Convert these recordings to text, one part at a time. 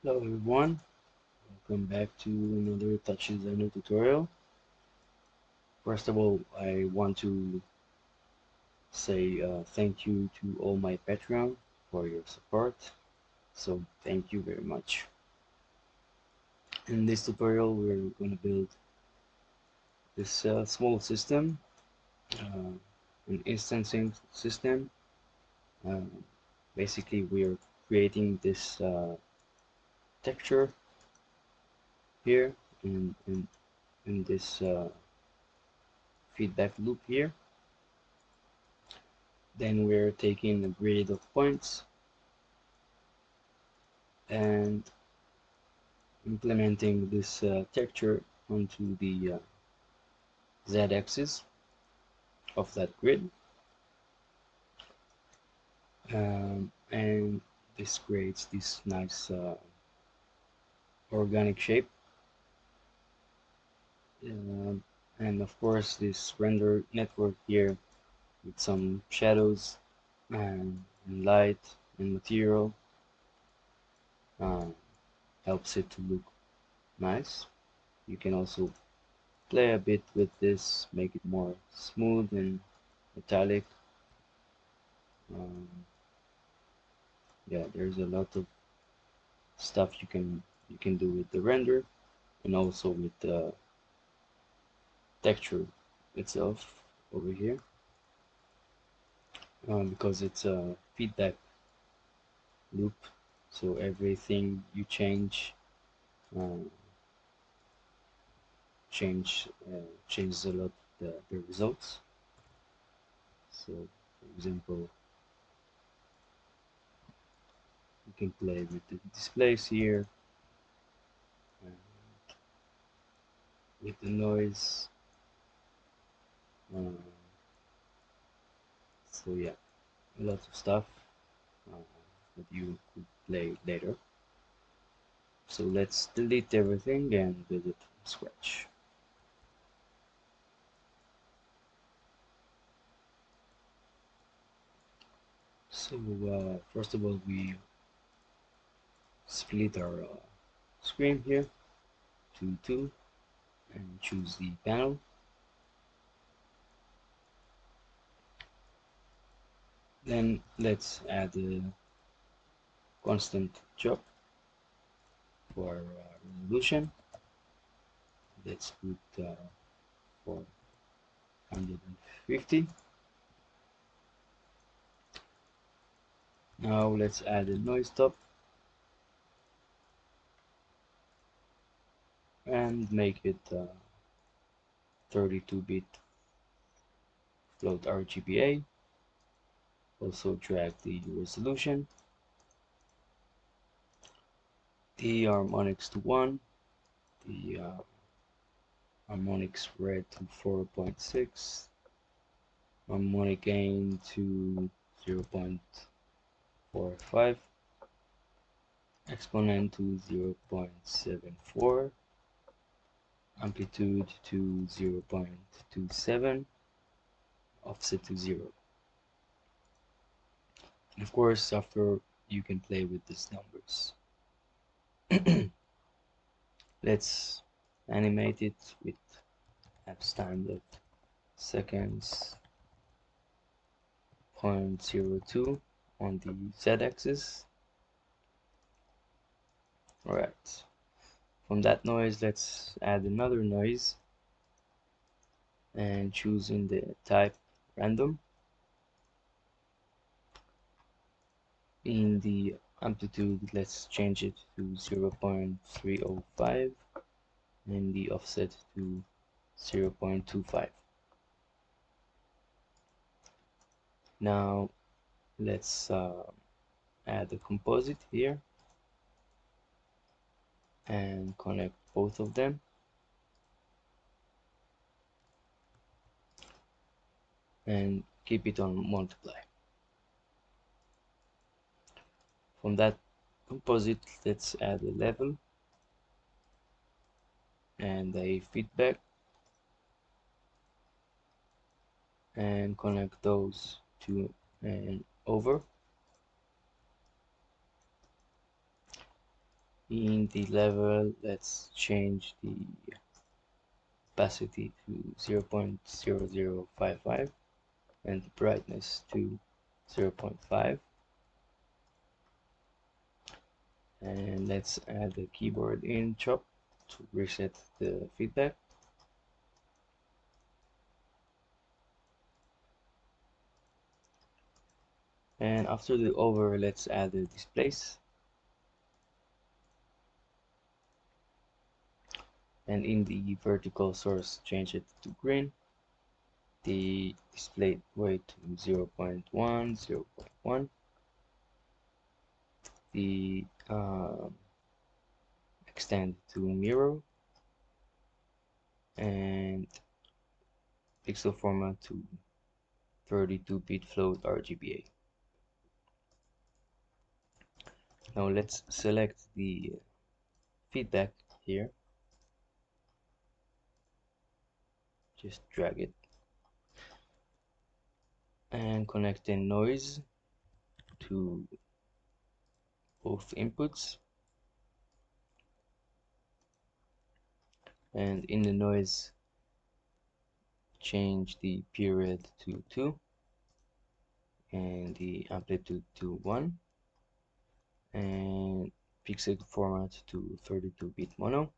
Hello everyone, welcome back to another TouchDesigner tutorial. First of all, I want to say thank you to all my Patreon for your support. So thank you very much. In this tutorial, we're going to build this small system, uh, an instancing system. Uh, Basically, we're creating this texture here in this feedback loop here. Then we're taking a grid of points and implementing this texture onto the z-axis of that grid, and this creates this nice organic shape. And of course this render network here with some shadows and light and material uh, helps it to look nice. You can also play a bit with this, make it more smooth and metallic. um, yeah, there's a lot of stuff you can do with the render and also with the texture itself over here, because it's a feedback loop, so everything you uh, changes a lot the results. So for example, you can play with the displays here and with the noise. uh, so yeah, a lot of stuff uh, that you could play later. So let's delete everything and build it from scratch. So first of all, we split our screen here to two and choose the panel. Then let's add a constant chop for resolution. Let's put 450. Now let's add a noise top and make it 32-bit float RGBA. Also drag the resolution, the harmonics to 1, the harmonics spread to 4.6, harmonic gain to 0.45, exponent to 0.74, amplitude to 0.27, offset to 0. And of course, after you can play with these numbers. Let's animate it with standard seconds 0.02 on the z-axis. Alright, from that noise let's add another noise and choosing the type random. In the amplitude let's change it to 0.305 and the offset to 0.25. Now let's add a composite here and connect both of them, and keep it on multiply. From that composite let's add a level and a feedback and connect those to an over. In the level, let's change the opacity to 0.0055 and the brightness to 0.5. And let's add the keyboard in chop to reset the feedback. And after the over, let's add the displace. And in the vertical source, change it to green. The display weight to 0.1, 0.1. The extend to mirror, and pixel format to 32-bit float RGBA. Now let's select the feedback here, just drag it, and connect the noise to both inputs. And in the noise, change the period to 2 and the amplitude to 1 and pixel format to 32-bit mono.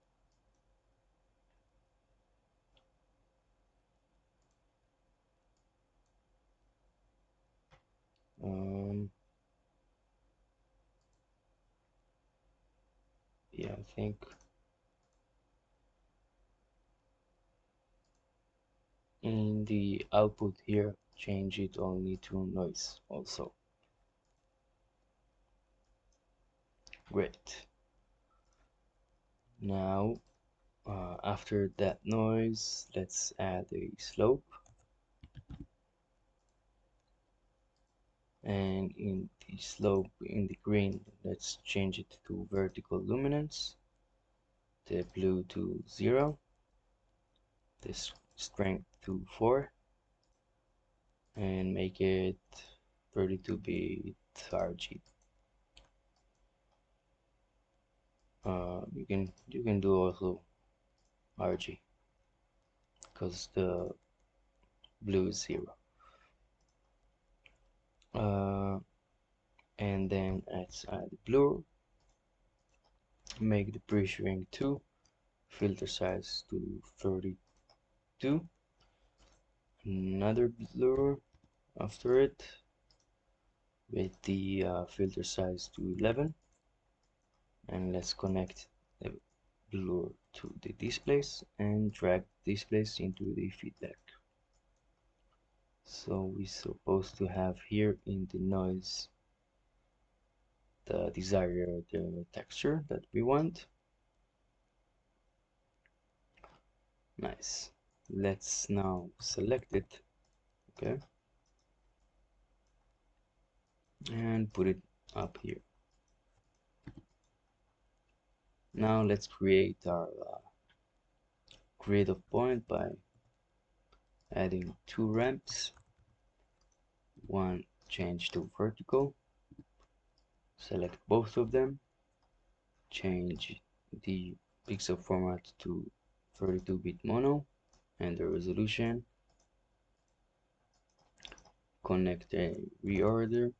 Yeah, I think in the output here, change it only to noise also. Great. Now, after that noise, let's add a slope. And in the slope, in the green, let's change it to vertical luminance, the blue to 0, the strength to 4, and make it 32-bit RG. You can do also RG because the blue is 0. And then let's add blur, make the pre-shrink 2, filter size to 32, another blur after it with the filter size to 11, and let's connect the blur to the displace and drag displace into the feedback. So we're supposed to have here in the noise the desired texture that we want. Nice. Let's now select it, okay, and put it up here. Now let's create our creative point by adding 2 ramps. One change to vertical, select both of them, change the pixel format to 32-bit mono and the resolution, connect a reorder,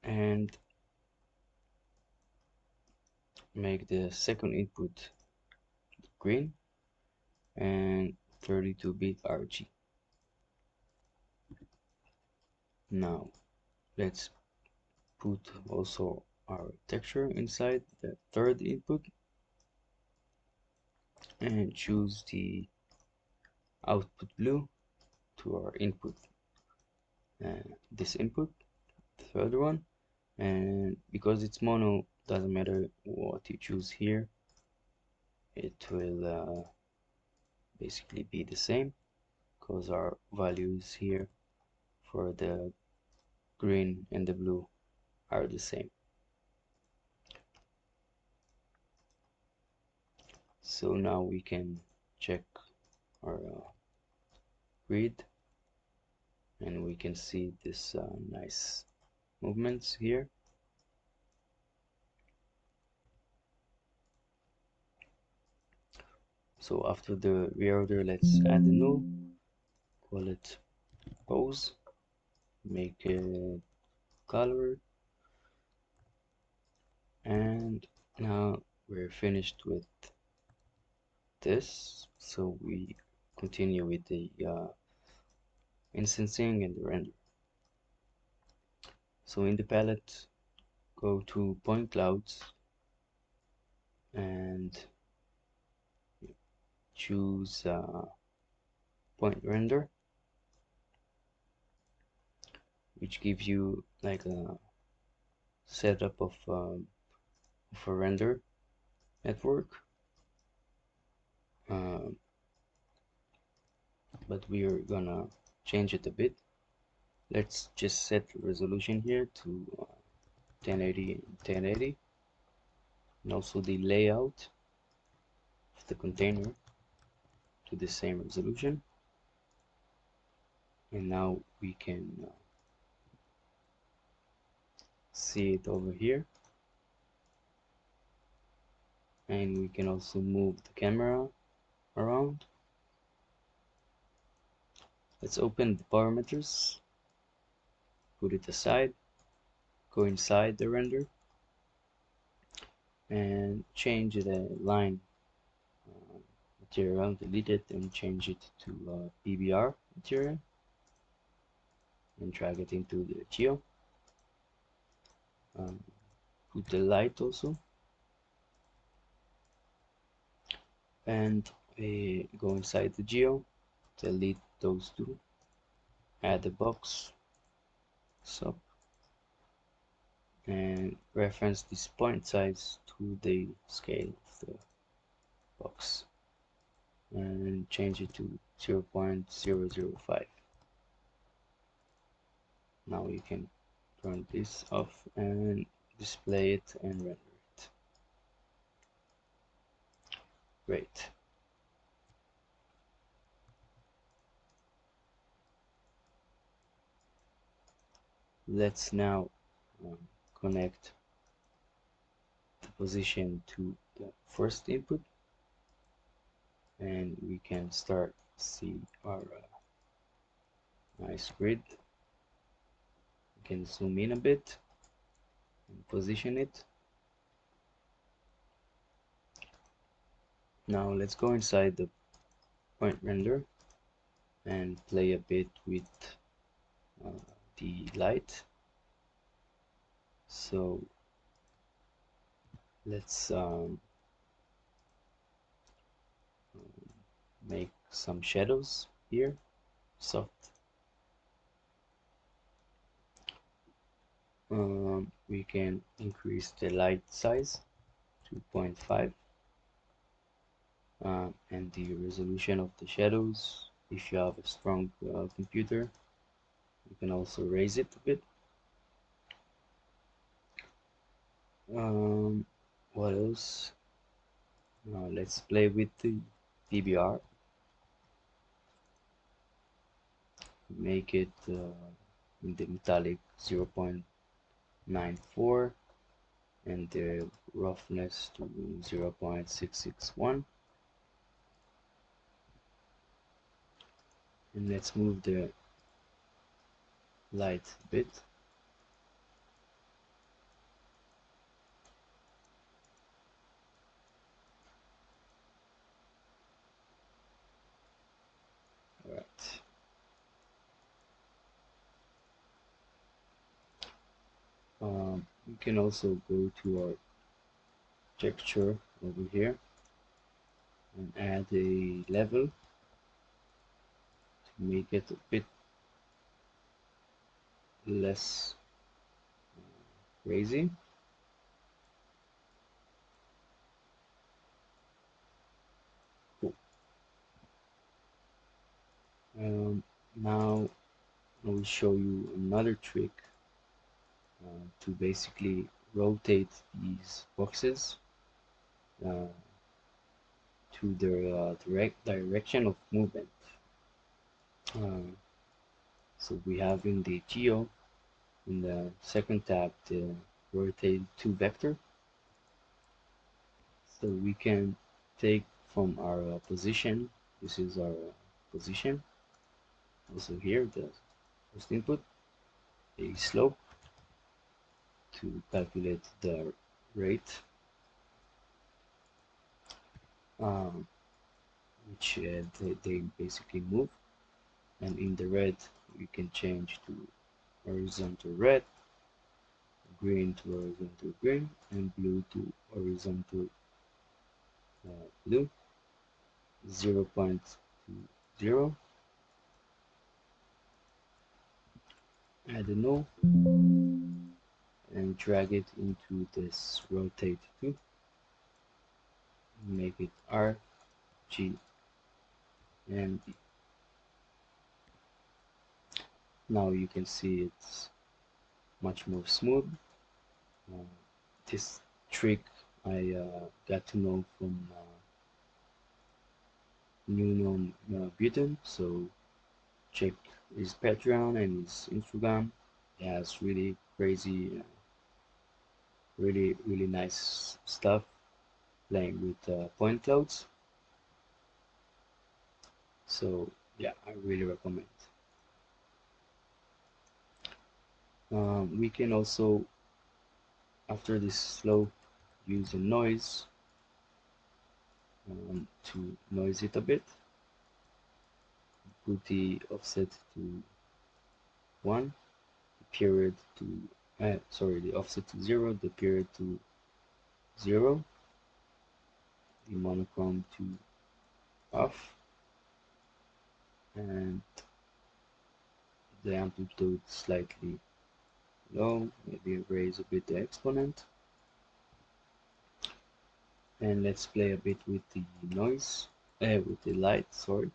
and make the second input green and 32-bit RG. Now let's put also our texture inside the third input and choose the output blue to our input, this input, the third one, and because it's mono, doesn't matter what you choose here, it will basically be the same because our values here for the green and the blue are the same. So now we can check our grid and we can see this nice movements here. So after the reorder, let's add a new, call it pose, make a color, and now we're finished with this. So we continue with the instancing and the render. So in the palette, go to point clouds and choose point render, which gives you like a setup of a render network. Um, but we are gonna change it a bit. Let's just set the resolution here to 1080 and 1080, and also the layout of the container to the same resolution. And now we can see it over here, and we can also move the camera around. Let's open the parameters, put it aside, go inside the render, and change the line material, delete it and change it to PBR material, and drag it into the geo. Um, put the light also, and go inside the geo, delete those two, add a box sub, and reference this point size to the scale of the box, and change it to 0.005. Now you can turn this off and display it and render it. Great. Let's now connect the position to the first input, and we can start see our nice grid. We can zoom in a bit and position it. Now let's go inside the point render and play a bit with uh, the light. So let's make some shadows here, soft. We can increase the light size to 0.5, and the resolution of the shadows. If you have a strong computer, you can also raise it a bit. What else? Let's play with the PBR. Make it in the metallic 0.94 and the roughness to 0.661. And let's move the light a bit. All right. We can also go to our texture over here and add a level to make it a bit less crazy. Cool. Now I will show you another trick to basically rotate these boxes uh, to their direct direction of movement. Uh, so we have in the geo In the second tab, the rotate to vector. So we can take from our position. This is our position. Also here, the first input, a slope to calculate the rate, um, which they basically move. And in the red, we can change to horizontal red, green to horizontal green, and blue to horizontal blue. 0.20. Add a null and drag it into this rotate to, make it R, G, and B. Now you can see it's much more smooth. Uh, this trick I got to know from Nuno Button, so check his Patreon and his Instagram. He has really crazy, really nice stuff playing with point clouds. So yeah, I really recommend. We can also, after this flow, use a noise to noise it a bit. Put the offset to 1, the period to the offset to 0, the period to 0, the monochrome to off, and the amplitude slightly low. Maybe raise a bit the exponent. And let's play a bit with the noise, with the light, sorry.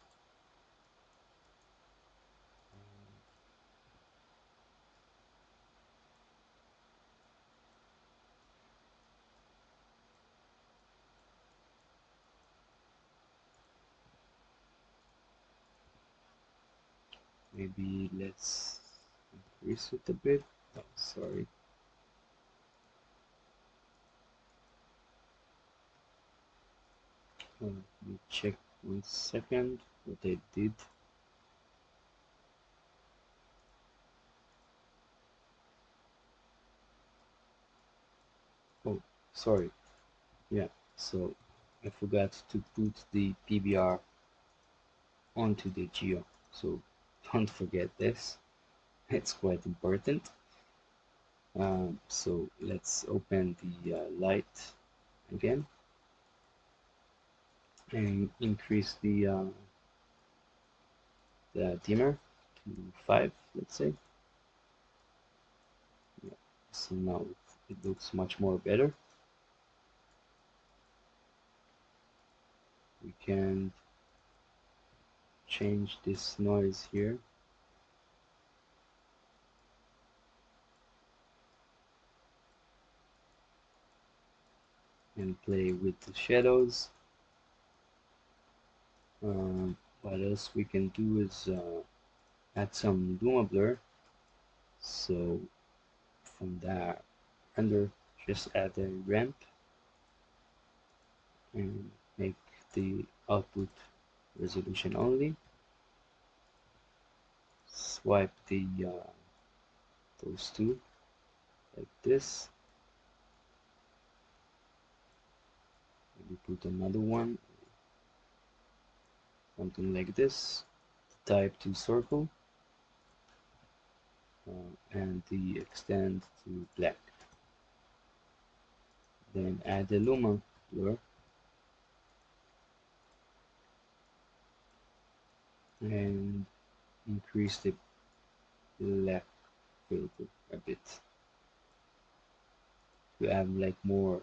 Maybe let's increase it a bit. Oh, sorry. Let me check 1 second what I did. Oh, sorry. Yeah, so I forgot to put the PBR onto the geo. So don't forget this. It's quite important. So let's open the light again and increase the dimmer to 5, let's say. Yeah. So now it looks much more better. We can change this noise here. And play with the shadows. What else we can do is add some Luma blur. So from that render, just add a ramp and make the output resolution only. Swipe the those two like this. Maybe put another one, something like this. Type to circle and the extend to black. Then add the Luma blur and increase the black filter a bit to add like more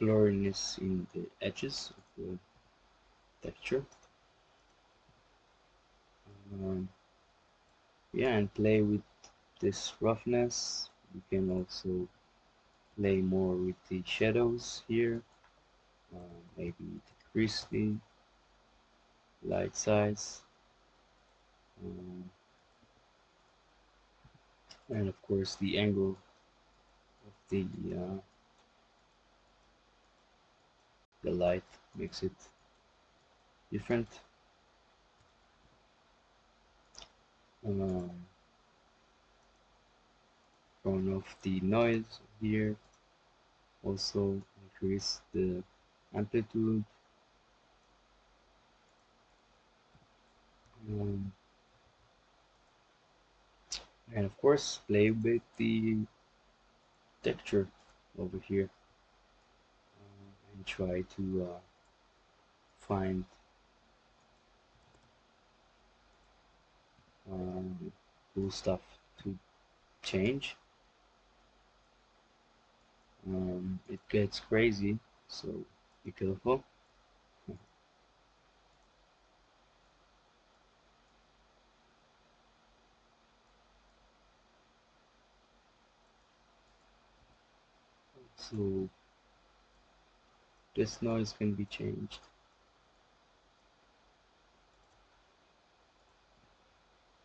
blurriness in the edges of the texture. Yeah, and play with this roughness. You can also play more with the shadows here. Maybe decrease the light size. Um, and of course the angle of the light makes it different. Um, Turn off the noise here, also increase the amplitude, um, and of course play with the texture over here, and try to find cool stuff to change. It gets crazy, so be careful. So this noise can be changed.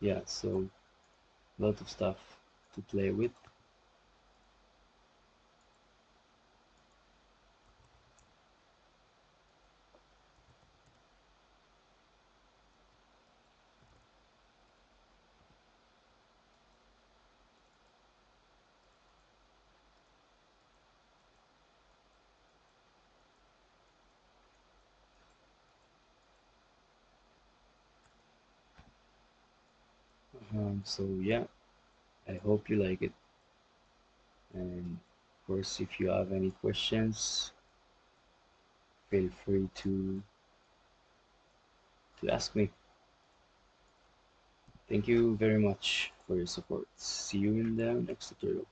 Yeah, so a lot of stuff to play with. So yeah, I hope you like it. And of course, if you have any questions, feel free to ask me. Thank you very much for your support. See you in the next tutorial.